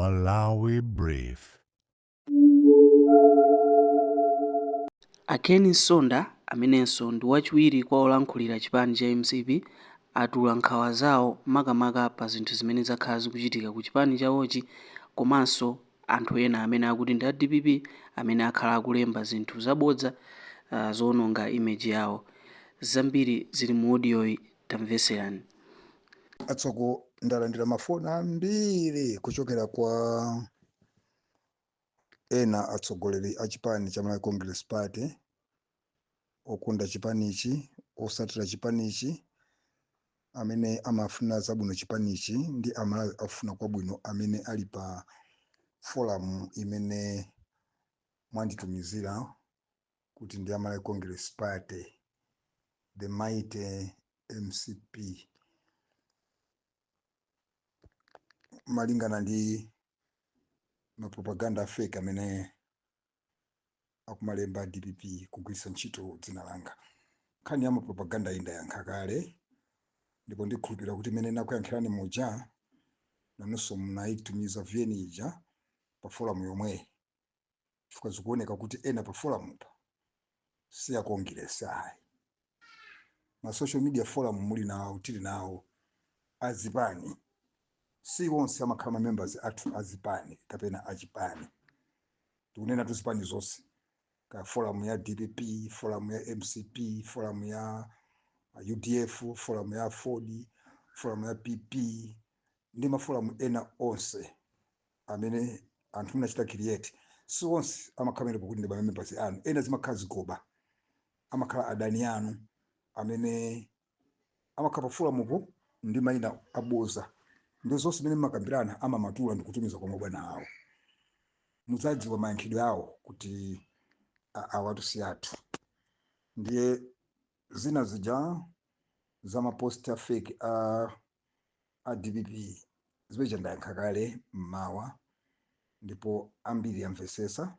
Malawi Brief. Ken Sonda amenenso ndi wachiwiri kwa olankhulira chipani cha MCP atula nkhawa zawo makamaka pa zinthu zimene zakhala zikuchitika ku chipani chawochi komanso anthu ena amene akuti ndi a DPP amene akhala akulemba zinthu zabodza zowononga image yawo. Zambiri zili mu audio tamveserani. Atsoko ndalandira mafoni ambiri kuchokera kwa ena atsogoleri a chipani cha Malawi Congress Party okunda chipanichi, osatira chipanichi, amene amafuna zabwino chipanichi ndi Amalawi afuna kwabwino amene ali pa forum imene mwanditumizira kuti ndi Malawi Congress Party, the mighty MCP. Malingana ndi mapropaganda fake amene akumalemba DPP kugwiritsa ntchito dzina langa. Nkhani ya mapropaganda iyi ndayankha kale, ndipo ndikhulupirira kuti imene nakuyankhirani muja nanunso munayitumiza viyeni ija pa forum yomwe, chifukwa zikuoneka kuti ena pa forum pa si ya Congress ayi. Ma social media forum muli nawo, tili nawo azipani, si wonse amakhala ma members athu azipani kapena achipani. Tikunena tuzipani zonse, ka forum ya DPP, forum ya MCP, forum ya UDF, forum ya Ford, forum ya PP, ndi maforum ena onse amene anthu munachita create. Si wonse amakhala kuti ndi ma members anu, ena zimakhala zigoba, amakhala adani anu amene amakhala pa forum upo ndi mayina aboza. Ndi zonse zimene makambirana amamatula ndikutumiza kwa mabwana awo. Mudzadziwa mayankhidwe awo kuti awatu si athu. Ndiye zina zija za maposta fake a DPP zimeja ndayankha kale mmawa, ndipo ambiri amvesesa.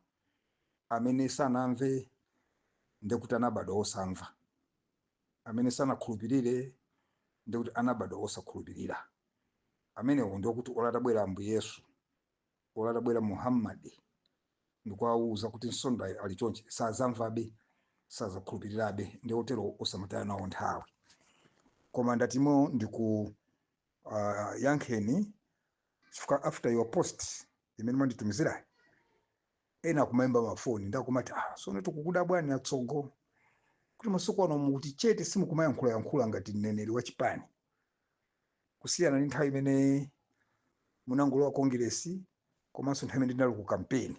Amene sanamve ndikuti anabadwa osamva, amene sanakhulupirire ndikuti anabadwa osakhulupirira. Amenewo ndikuti olatabwera Ambuye Yesu, olatabwera Muhammadi, ndikuwawuza kuti Sonda ali chonchi sazamvabe, sazakhulupirirabe, ndi otero osamataya nawo nthawi. Koma ndatimo ndiku yankheni chifukwa after your post imene mwanditumizira ena kumayimba mafoni ndakumati sono tikukuda bwani atsogo kuti masiku ano mukuti chete simukumayankhula ngati mneneri wa chipani, kusiyana ndi nthawi imene munangolowa kongresi komanso nthawi imene ndinali ku kampeni.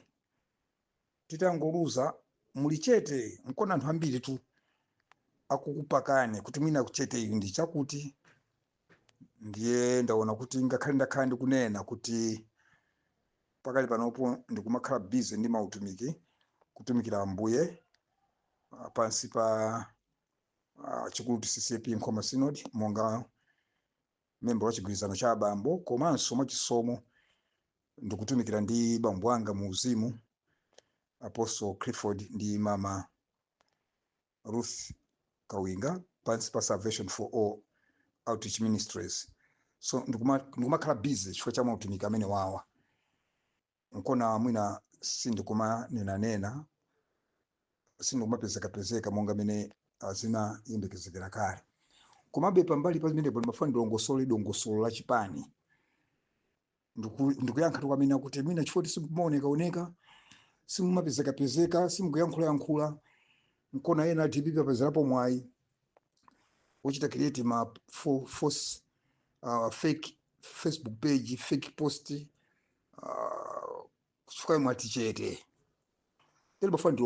Titangoluza muli chete, nkona anthu ambiri tu akukupakani kuti mwina kuchete iyi ndi chakuti. Ndiye ndaona kuti ngakhale ndakhala ndikunena kuti pakali panopo ndikumakhala busy ndi mautumiki, kutumikira Ambuye pansi pa chikulu CCP Nkhoma Synod monga member wa chigwirizano cha abambo, komanso mwachisomo ndikutumikira ndi bambo anga mu uzimu Apostle Clifford ndi Mama Ruth Kawinga pansi pa Salvation for All Outreach Ministries. So ndikumakhala busy chifukwa cha mautumiki amene wawa. Nkona mwina sindikumanena, sindikumapezeka monga mene azina yembekezekera kale. Komabe pambali pamene ndimafuna dongosolo la chipani. Ndikuyankha tukamena kuti mwina chifukwa simukumaoneka, simumapezeka, simukuyankhula. Nkona ena DPP apezerapo mwayi uchita create ma false fake Facebook page, fake post, chifukwa mwati chete. Tele bafuna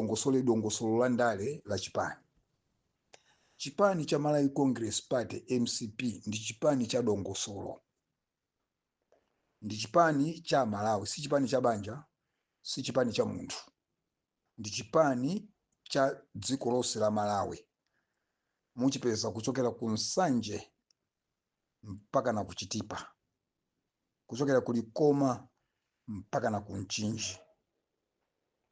dongosolo la ndale la chipani. Chipani cha Malawi Congress Party MCP ndi chipani cha dongosolo. Ndi chipani cha Malawi, si chipani cha banja, si chipani cha munthu. Ndi chipani cha dziko lonse la Malawi. Muchipeza kuchokera ku Nsanje mpaka na kuchitipa, kuchokera ku Likoma mpaka na ku Mchinji.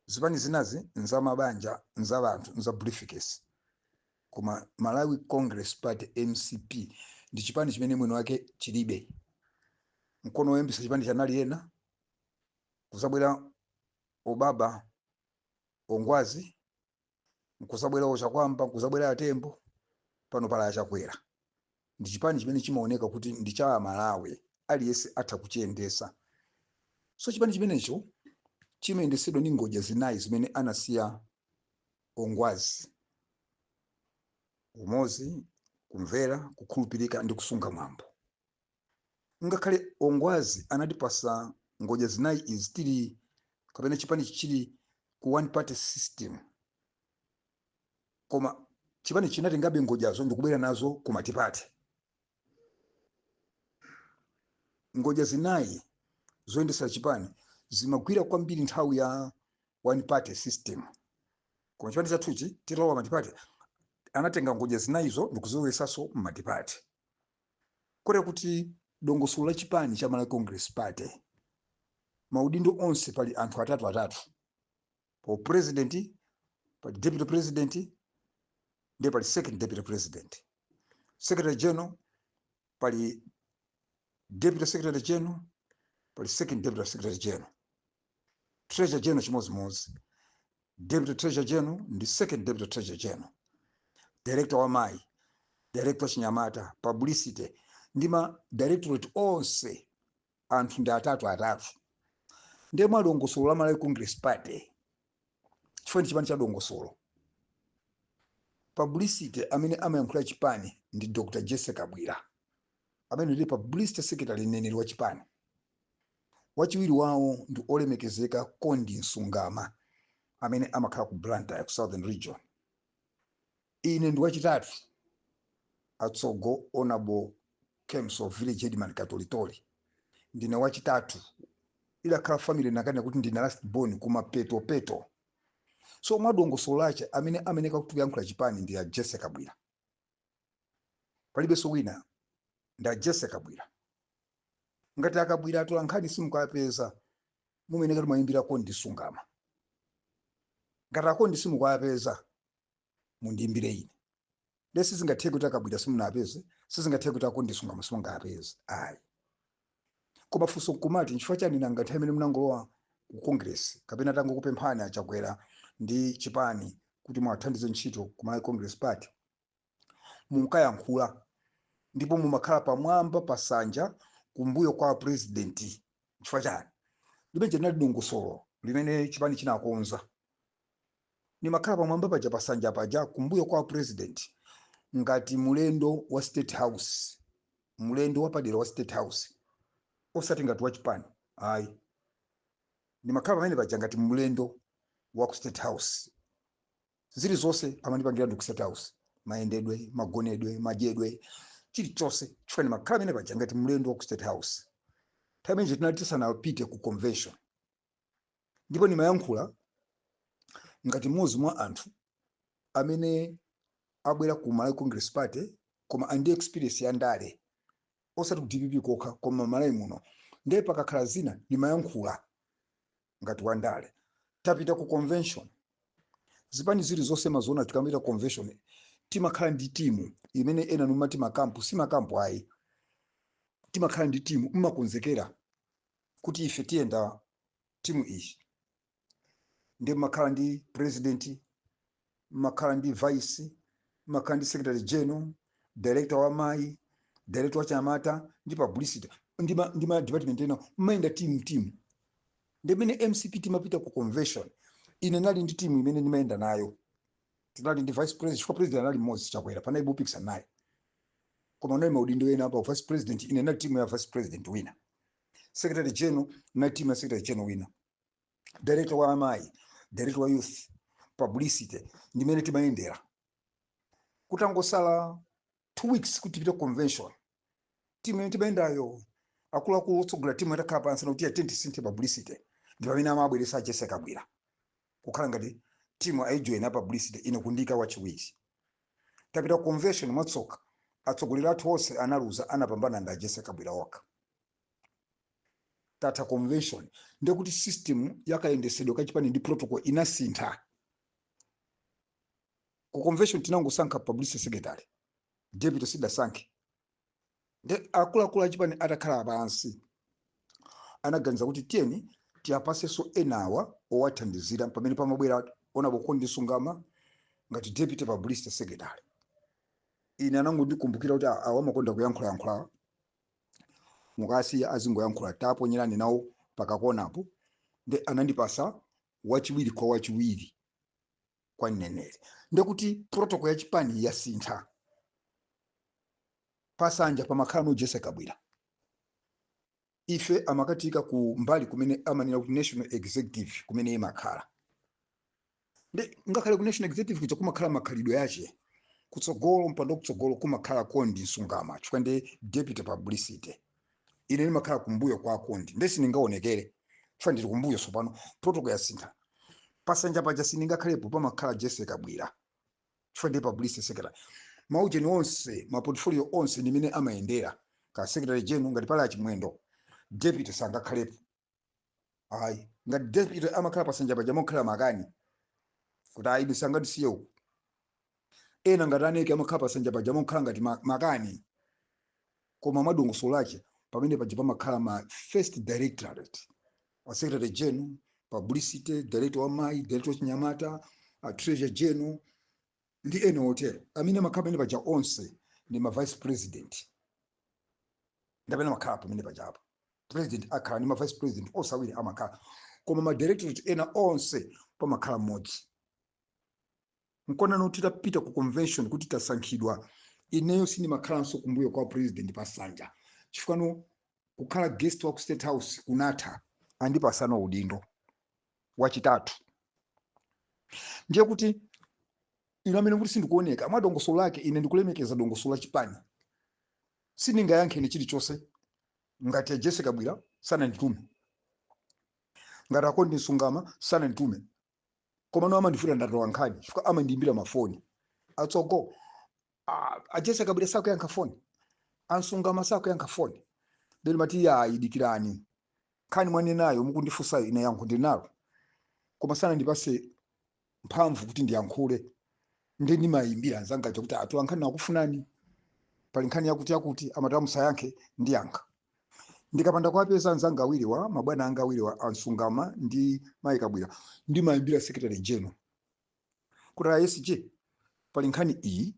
Zipani zinazi nza mabanja, nza bantu, nza briefcase. Koma Malawi Congress Party MCP ndi chipani chimene mwino wake chilibe. Mkono wembisa chipani chanali ena, kuzabwera obaba ongwazi, nkuzabwera ochakwamba, nkuzabwera atembo, pano pala achakwera. Ndi chipani chimene chimaoneka kuti ndi cha Malawi aliyense atha kuchiyendesa. So chipani chimenecho chimayendesedwa ndi ngodya zinayi zimene anasiya ongwazi: umozi, kumvera, kukhulupirika ndi kusunga mwambo. Ngakhale ongwazi anatipasa ngodya zinayi izi tili kapena chipani chili ku one party system, koma chipani chinatengabe ngodyazo ndikubwera nazo ku matipati. Ngodya zinayi zoyendesa chipani zimagwira kwambiri nthawi ya one party system, koma chipani chathuchi titalowa matipati anatenga ngodya zinayizo ndikuziweresanso mmatipati. Kotero kuti dongosolo la chipani cha Malawi Congress Party, maudindo onse pali anthu atatu, pa president, pali deputy president, ndi pali second deputy president. Secretary general pali deputy secretary general, pali second deputy secretary general. Treasurer general chimozimozi, deputy treasurer general ndi second deputy treasurer general. Director wa mai, director chinyamata, publicity ndi ma directorate onse anthu ndi atatu. Ndiye mwa dongosolo la Malawi Congress Party, chifukwa chipani cha dongosolo. Publicity amene amayankhula chipani ndi Dr. Jessica Bwira, amene ndi publicity secretary neneri wa chipani. Wachiwiri wawo ndi olemekezeka Kondi Nsungama, amene amakhala ku Blantyre ku Southern Region. Ine ndi wachitatu, Atsogo Honorable Kemso Village Headman Katolitoli. Ndine wachitatu, ila khala family nakane kuti ndine last born kuma peto. So mwadongosolo lache amene ameneka kuti kuyankhula chipani ndi ya Jessica Bwira. Palibenso wina ndi Jessica Bwira. Ngati akabwira atola nkhani simukapeza, mumeneka timayimbira Kondi Nsungama. Ngati akondi simukapeza, mundiimbire ine. Lesi zingatheke kuti akabwira simunapeze, sizingatheke kuti Kondi Nsungama simungapeze. Ayi. Koma funso kumati nchifukwa chani nanga nthawi imene munangolowa ku Congress kapena tango kupemphani achakwera ndi chipani kuti mwathandize ntchito ku Malawi Congress Party, munkayankhula ndipo mumakhala pamwamba pasanja kumbuyo kwa president. Chifukwa chani? Limene linali dongosolo limene chipani chinakonza. Nimakhala pamwamba paja pasanja paja kumbuyo kwa president ngati mulendo wa State House, mulendo wapadera wa State House, osati ngati wa chipani. Ayi. Nimakhala pamene paja ngati mulendo wa ku State House. Zili zonse amandipangira ndi ku State House, mayendedwe, magonedwe, madyedwe, chilichonse. Chifukwa nimakhala pamene paja ngati mulendo wa ku State House. Nthawi imene tinali tisanapite ku convention, ndipo nimayankhula ngati mmodzi mwa anthu amene abwera ku Malawi Congress Party koma andi experience ya ndale, osati ku DPP kokha koma Malawi muno. Ndiye pakakhala zina nimayankhula ngati wa ndale. Tapita ku convention, zipani zili zonse mazona tikamita convention timakhala ndi timu imene ena numati makampu, si makampu ayi. Timakhala ndi timu mmakonzekera kuti ife tiyenda timu iyi. Ndiye makhala ndi president, makhala ndi vice, makhala ndi secretary general, director wa mai, director wa chamata, ndi publicity, ndima department ena mmayenda timu. Ndimene MCP timapita ku convention, ine nali ndi timu imene nimayenda nayo. Tinali ndi vice president, chifukwa president anali mmodzi chakwera, panali bupikisa naye. Koma unali maudindo ena apa vice president, ine nali timu ya vice president wina. Secretary general, nali timu ya secretary general wina. Director wa mai, director wa youth, publicity, ndimene timayendera. Kutangosala 2 weeks kuti tipite convention, timu timayendayo akuluakulu otsogolera timu atakhala pansi kuti atenti sinthe publicity, ndi pamene amabweresa Jessica Bwira kukhala ngati timu ayijoyina publicity ine kundika wachiwiri. Tapita convention mwatsoka, atsogoleri athu onse analuza, anapambana ndi Jessica Bwira okha. Tata convention ndiye kuti system yakayendesedwe kachipani ndi protocol inasintha. Ku convention tinangosankha publicity secretary, deputy sidasankhe. Ndi akuluakulu achipani atakhala pansi anaganiza kuti tiyeni tiapasenso enawa owathandizira pamene pamabwera Honorable Ndisungama ngati deputy publicity secretary. Ine anangondikumbukira kuti awa makonda kuyankhula mukasiya azingoyankhula taponyerani nawo pakakonapo ndi anandipasa wachiwiri kwa wachiwiri kwa mneneri. Ndekuti protocol ya chipani yasintha. Pasanja pamakhala no Jesse Kabwira. Ife amakatika ku mbali kumene amanena ku national executive kumene imakhala. Ngakhale ku national executive kuja kumakhala makhalidwe yache. Kutsogolo mpando kutsogolo kumakhala Kondi Nsungama chifukwa ndi deputy publicity. Ine nimakhala kumbuyo kwa Kondi. Ndesi ningaonekere. Chifukwa ndili kumbuyo sopano protocol yasintha. Pasanja paja siningakhalepo pamakhala Jesse Kabwira. Chifukwa ndi publicity secretary. Maujeni onse, maportfolio onse nimene amaendera ka secretary general ngati pala achimwendo. Deputy sangakhalepo. Ayi, ngati deputy amakhala pasanja paja mokhala makani. Kuti ayi sangati siyo. Ena ngati aneke amakhala pasanja paja mokhala ngati makani. Koma madongosolo ake pamene paja pamakhala ma first directorate. A secretary general, publicity, director wa mai, director Chinyamata, a treasurer general, ndi ena hotel. Amene makhala pamene paja onse ndi ma vice president. Ndapena makhala pamene paja apo. President akhala ni ma vice president osawiri amakhala. Koma ma directorate ena onse pamakhala mmodzi. Nkona notita pita ku convention kuti tasankhidwa. Ineyo sini makhalanso kumbuyo kwa president pasanja. Chifukwa kukhala guest wa ku State House kunatha andipasana udindo wachitatu. Ndiye kuti ino amene kuti sindikuoneka amadongosolo lake ine ndikulemekeza dongosolo la chipani. Siningayankheni chilichonse ngati ya Jesse Kabwira sana nditume. Ngati Kondi Nsungama sana nditume. Koma no amandifuna ndatowa nkhani chifukwa amandiimbira mafoni. Atsogo a Jesse Kabwira sako yankha foni. Ansungama sako yankha foni. Ndeli mati ya idikirani. Khani mwanenayo mukundifusa ine yankho ndinalo. Koma sana ndipase mphamvu kuti ndiyankhule. Ndi ndimayimbira anzanga kuti atu ankhani nakufunani. Pali nkhani yakuti amatamu sayankhe ndiyankha. Ndikapanda kwapeza anzanga awiriwa mabwana anga awiriwa Ansungama ndi Mai Kabwira ndimayimbira secretary general. Kuti ASG pali nkhani iyi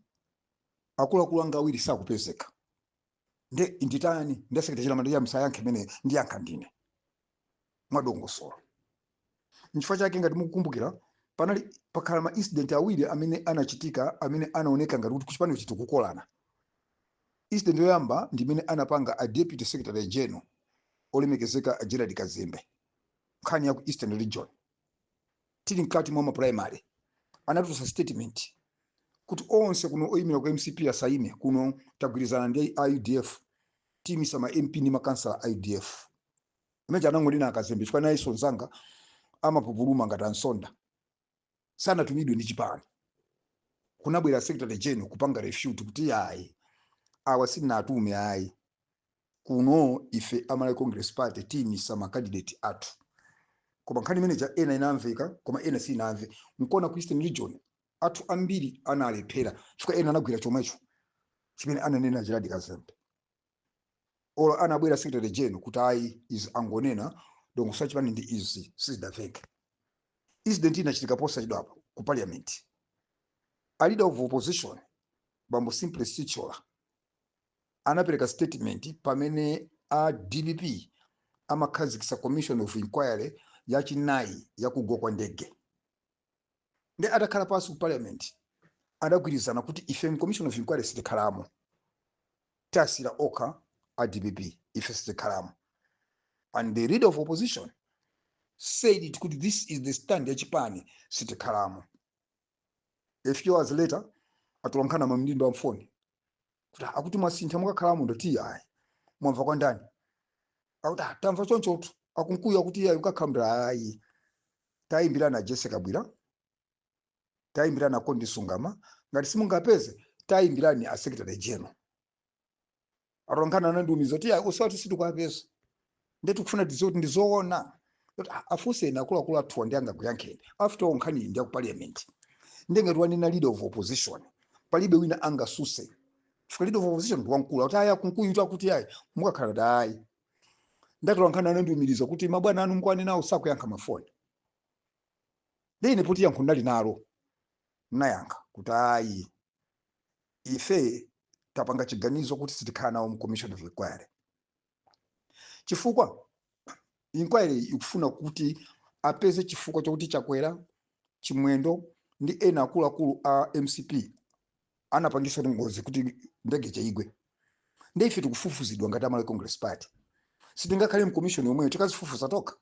akuluakulu anga awiri sakupezeka. Nde inditani ndi secretary general mandiya msayankhe mene ndiyankha ndine. Mwadongosolo. Nchifukwa chake ngati mukukumbukira panali pakhala ma incident awiri amene anachitika amene anaoneka ngati kuti kuchipani chitukukolana. Incident yoyamba ndimene anapanga a deputy secretary general olemekezeka Gerald Kazembe. Nkhani ya ku Eastern Region. Tili mkati mwa primary. Anatusa statement kuti onse kuno oyimira ku MCP asaime kuno tagwirizana ndi IUDF. Timisa ma MP ni makansala IUDF. Imeja anangonena Kazembe chifukwa naye sonzanga amapupuluma ngati ansonda. Sana tumidwe ndi chipani. Kunabwera secretary general kupanga refute kuti ayi awa sina atume ayi. Kuno ife amala Congress Party timisa ma candidate atu. Koma nkhani manager ena inamveka koma ena sinamve. Nkona ku Eastern Region atu ambiri analephera chifukwa ena anagwira chomwecho chimene ananena Gerald Kazembe. Ola anabwera secretary general kuti ayi is angonena dongosolo chipani ndi izi sidaveke. Incident inachitika posa idwapo ku parliament. A leader of opposition Bambo Simple Sichola anapereka statement pamene a DPP amakhazikitsa commission of inquiry yachinayi yakugwa kwa ndege. Nde atakhala pasi ku parliament adagwirizana kuti ife commission of inquiry sitikhalamo. Tasira okha a DPP ife sitikhalamo. And the leader of opposition said it could this is the stand ya chipani sitikhalamo. A few hours later atulankana mamdindo amfoni. Akuti mwasintha mukakhalamo ndoti ayi. Mwamva kwa ndani. Akuti tamva chonchotu akunkuya kuti ayi ukakhamira ayi. Tayimbira na Jesse Kabwira. Tayimbira na Kondi Nsungama. Ngati simungapeze tayimbirani a secretary general. Atulankana nandumizo kuti ayi usati situkapeza. Ndetu kufuna tizoti ndizoona. Afuse na kula athu ndi anga kuyankheni. After onkhani ndi ku parliament. Ndengati wanena leader of opposition. Palibe wina anga suse. Chifukwa leader of opposition ndi wankulu. Kuti aya kunkuyu kuti ayi mukakhala ayi. ndatolankhana anandiumiriza kuti mabwana anu mkwane nawo sakuyankha mafoni. Ndine poti yankho ndali nalo nayankha kuti ayi ife tapanga chiganizo kuti sitikhala nawo mu commission of inquiry chifukwa inquiry ikufuna kuti apeze chifukwa chokuti chakwera chimwendo ndi ena akuluakulu a MCP anapangisa ngozi kuti ndege chaigwe. Ndi ife tikufufuzidwa ngati amale Congress Party. Sitingakhale mu commission yomweyo tikazifufuza toka.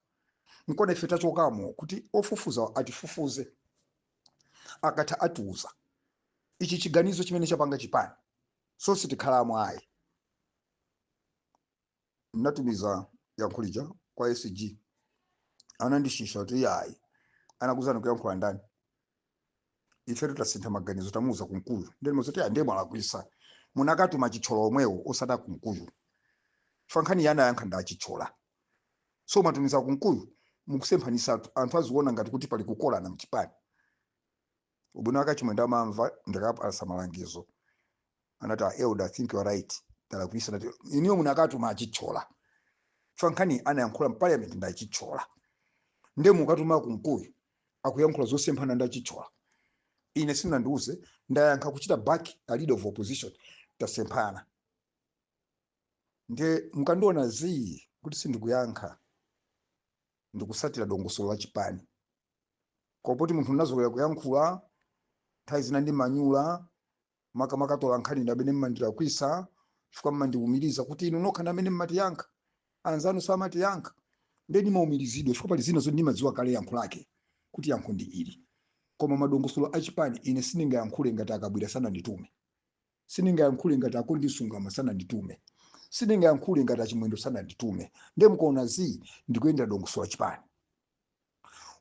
Nkona ife tachokamo kuti ofufuza atifufuze akatha atiuza ichi chiganizo chimene chapanga chipani so sitikhalamo ayi. Natumiza yankhulija kwa SG anandishisha kuti yayi anakuzana kuyankhula ndani ife tutasintha maganizo tamuza kumkuyu ndeni mozoti ndiye mwalakwisa munakatuma chitcholo omwewo osada kumkuyu fankhani yana yankha ndachichola so matumiza kumkuyu mukusemphanisa anthu aziona ngati kuti pali kukolana mchipani. Ubuna akachimwenda amamva ndikapasa malangizo anati elder I think you are right talakwisa nati iniyo munakatuma achichola fankhani anayankhula mu parliament ndachichola nde mukatuma kumkuyu akuyankhula zosemphana ndachichola. Ine sinandiuze ndayankha kuchita back a leader of opposition tasemphana. Nde mukandiona zii kuti sindikuyankha ndikusatira dongosolo la chipani. Kopoti munthu nazolera kuyankhula nthawi zina ndi manyula makamaka tolankhani ndamene mmandilakwisa chifukwa mmandiumiriza kuti inu nokha ndamene mmatiyankha anzanu samatiyankha. Nde ndimaumirizidwa chifukwa pali zina zoti ndimadziwa kale yankho lake kuti yankho ndi ili. Koma madongosolo achipani ine siningayankhule ngati akabwira sananditume. Siningayankhule ngati akundisungama sananditume. Siningayankhule ngati achimwendo sananditume. Nde mukaona zii ndikuyenda dongosolo achipani.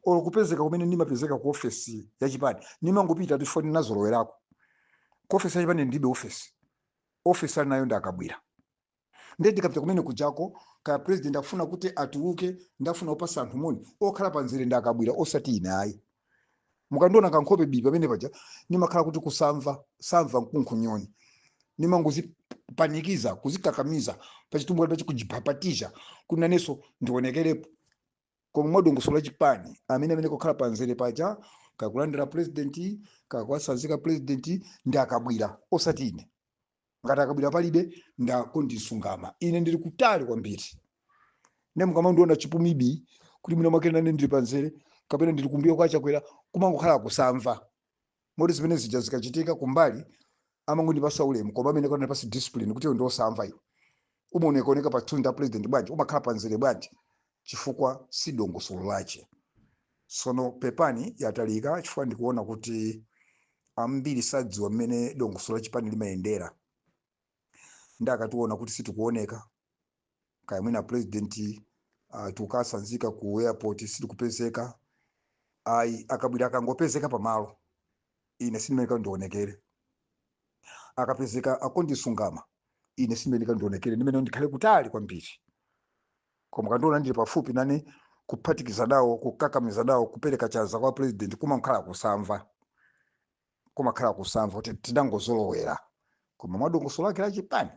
Olo kupezeka kumene ndimapezeka ku office ya chipani nimangopita tifoni nazolowerako. Ku office ya chipani ndibe office ali nayo ndakabwira. Nde ndikapita kumene kujako kaya president afuna kuti atuluke ndafuna upasa anthu moni okhala panzire ndakabwira osati ine ayi. Mukandiona kankhope bibi pamene paja nimakhala kuti kusamva nkunkhunyoni nimangozipanikiza kuzikakamiza pachitumbuka pachi kujipapatija kunaneso ndionekerepo. Koma mwadongosolo la chipani amene kokhala panzire paja kakulandira president kakwasanzika president ndakabwira osati ine. Ngati akabwira palibe ndakondisungama ine ndili kutali kwambiri. Ne mukamandiona chipumibi kuti mwina mwake nane ndili panzire kapena ndili kumbuyo kwa chakwera kumangokhala kusamva. Moti zimene zija zikachitika kumbali amangondipasa ulemu koma amene kana pasi discipline kuti ndo samva iyo. Umaoneka pa tunda president bwanji umakhala panzire bwanji chifukwa si dongosolo lache. Sono pepani yatalika chifukwa ndikuona kuti ambiri sadziwa mmene dongosolo la chipani limayendera. Ndakationa kuti situkuoneka kaya mwina president tukasanzika ku airport sitikupezeka ayi akabwira akangopezeka pamalo ine simeneka ndionekere. Akapezeka akondisungama ine simeneka ndionekere ndimene ndikhale kutali kwambiri. Koma kandiona ndili pafupi nane kuphatikiza dawo kukakamiza dawo kupereka chanza kwa president kumakhala kusamva kuti tidangozolowera. Koma mwadongosolo lake la chipani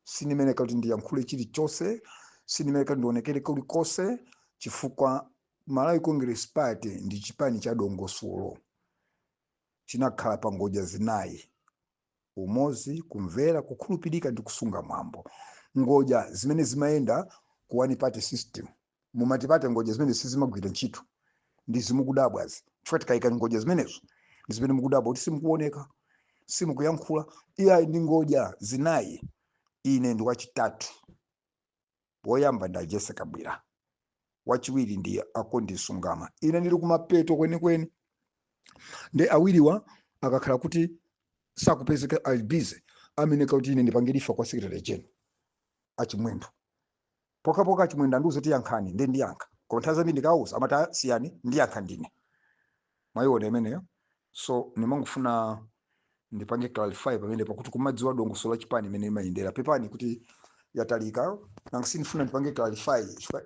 sinimeneka kuti ndiyankhule chilichonse sinimeneka ndionekere kulikonse chifukwa Malawi Congress Party ndi chipani cha dongosolo chinakhala pa ngodya zinayi: umozi, kumvera, kukhulupirika ndi kusunga mwambo. Ngodya zimene zimayenda ku one party system mumatipate ngodya zimene sizimagwira ntchito ndi zimukudabwazi chifukwa tikayika ngodya zimenezo ndi zimene mukudabwa kuti simukuoneka simukuyankhula. Iya ndi ngodya zinayi. Ine ndi wachitatu. Woyamba ndi Jesse Kabwira, wachiwiri ndi akondisungama ine ndili kumapeto kwenikweni. Nde awiriwa akakhala kuti sakupezeka ali busy ameneka kuti ine ndipangirifa kwa secretary general achimwendo. Poka achimwendo anduze ti yankhani nde ndiyankha koma nthawi zambiri ndikauza amata siyani ndiyankha ndine. Mwayiona imeneyo. So nimangofuna ndipange clarify pamene pakuti kumadziwa dongosolo la chipani imene imayendera pepani kuti yatalika nangisinifuna ndipange clarify chifukwa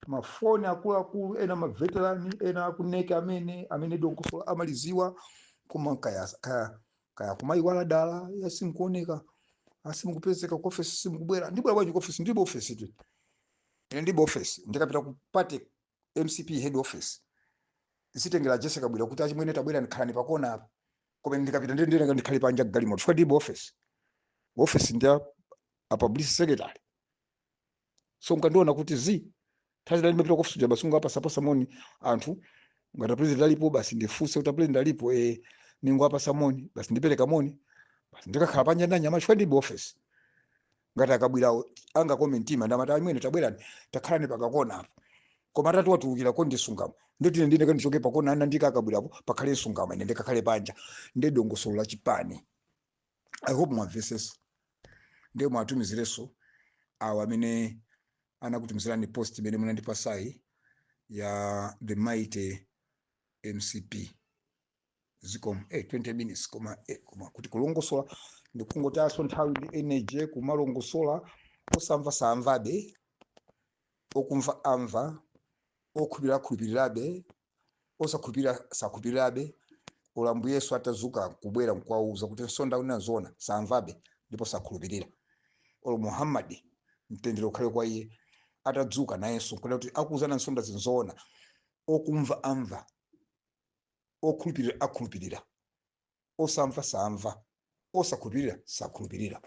mafoni akuluakulu ena maveterani ena akuneka amene dongosolo amaliziwa koma kaya kumayiwala dala yasinkuoneka asimukupezeka ku office simukubwera ndibwera bwanji ku office ndibe office tu ndibe office ndikapita ku party MCP head office isitengera Jessica bwira kuti achimwene tabwera ndikhalani pakona apa koma ndikapita ndendera ndikhale panja galimoto chifukwa ndibe office ndi a publicity secretary so nkandiona kuti tazila limepita ku office ja basunga apa sapasa moni anthu ngati president alipo basi ndifunse kuti president alipo ningo apa samoni basi ndipereka moni basi ndikakhala panja ndanyama chifukwa ndibe office ngati akabwira anga commentima ndamata imwene tabwerani takhalani pakakona apa koma atatu watulukira ko ndisungama ndoti ndine kandichoke pakona ana ndikakabwirapo pakhale sungama ine ndikakhale panja ndedongosolo la chipani. I hope mwamvesesa ndiye mwatumizireso awo amene anakutumizirani post imene munandipasayi ya the mighty MCP zikom 20 minutes koma kuti kulongosola ndikungotaso nthawi ndi energy kumalongosola osamva samvabe okumva amva okhulupirirabe osakhulupirira sakhulupirirabe olambu Yesu atazuka kubwera nkwauza kuti nsonda unazona samvabe ndipo sakhulupirira olo Muhammad mtendere ukhale kwa iye atadzuka nayenso kuti akuzana nsonda zinzona okumva amva okhulupirira akhulupirira osamva samva osakhulupirira sakhulupirira